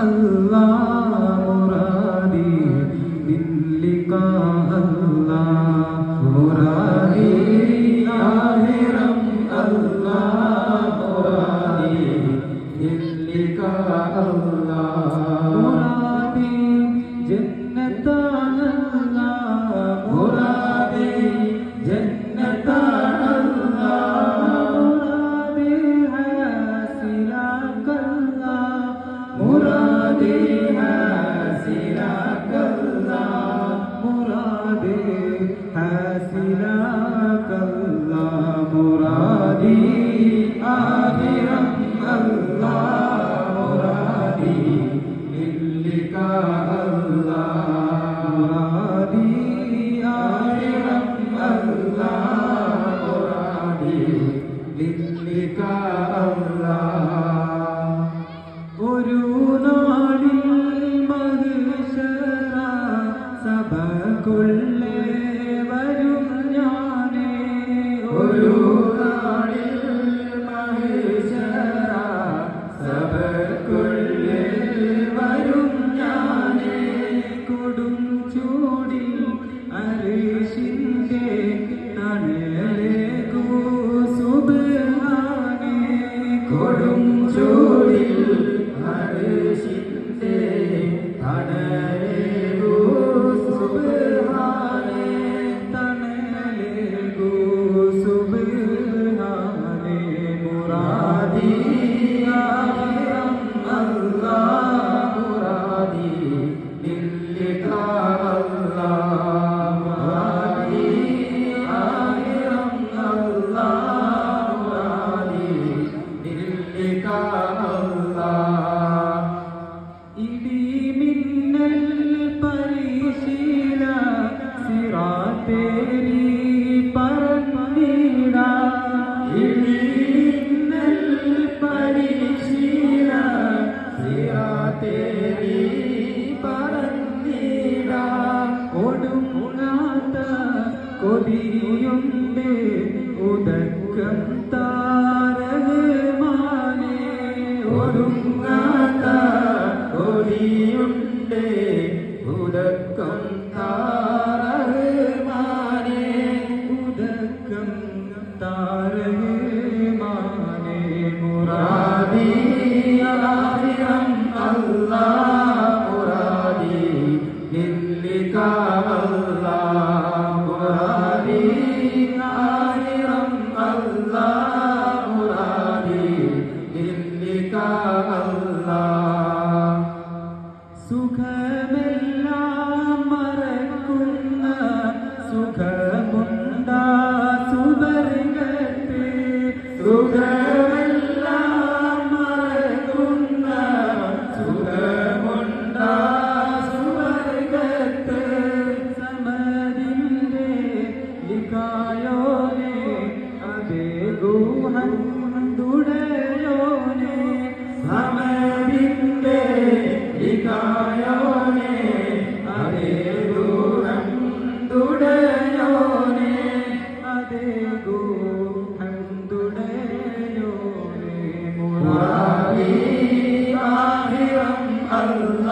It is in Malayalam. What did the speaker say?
الله مرادي من لقاء الله مرادي آخرا الله مرادي من لقاء الله مرادي جنة الله مرادي جنة الله مرادي حاسلك الله مرادي حاسلك الله مرادي حاسلك الله مرادي آخرا الله مرادي للقاء الله مرادي آخرا الله مرادي للقاء الله ഒരു നാളിൽ മഹ്ശറ സഭയ്ക്കുള്ളേ വരും ഞാനേ ഒരു നാളിൽ മഹ്ശറ സഭയ്ക്കുള്ളേ വരും ഞാനേ കൊടും ചൂടിൽ അർശിന്റെ തണലേകൂ സുബ്ഹാനേ കൊടും ചൂടിൽ അർശിന്റെ തണലേകൂ സുബ്ഹാനേ തണലേകൂ സുബ്ഹാനേ മുറാദി ആഖിറം അല്ലാഹ് മുറാദി للقاء الله مرادي آخرا الله مرادي للقاء الله ഇടിമിന്നൽ പരിശീല സിറാത്തേരി പറന്നിട ഇടിമിന്നൽ പരിശീല സിറാത്തേരി പറന്നിട ഒടുങ്ങാത്ത കൊതിയുണ്ട് ഉദക്കം താരമാനേ ഒടുങ്ങാത്ത കൊതിയുണ്ട് ഉദക്കം താരമാനേ ഉദക്കം താരമാനേ മുറാദി ആഖിറം അല്ലാഹ് മുറാദി للقاء الله مرادي آخرا الله مرادي للقاء الله സുഖമെല്ലാം മറക്കുന്ന സുഖമുണ്ടാ സുവർഗത്ത് സുഖമെല്ലാം മറക്കുന്ന സുഖമുണ്ടാ സുവർഗത്ത് സമതിന്റെ ലിഖായോനെ അതേ ഗുഹന്തുടയോനെ സമതിന്റെ ലിഖായോനെ അതേ ഗുഹന്തുടയോനെ അതേ ഗുഹന്തുടയോനെ മുറാദി ആഖിറം അല്ലാഹ്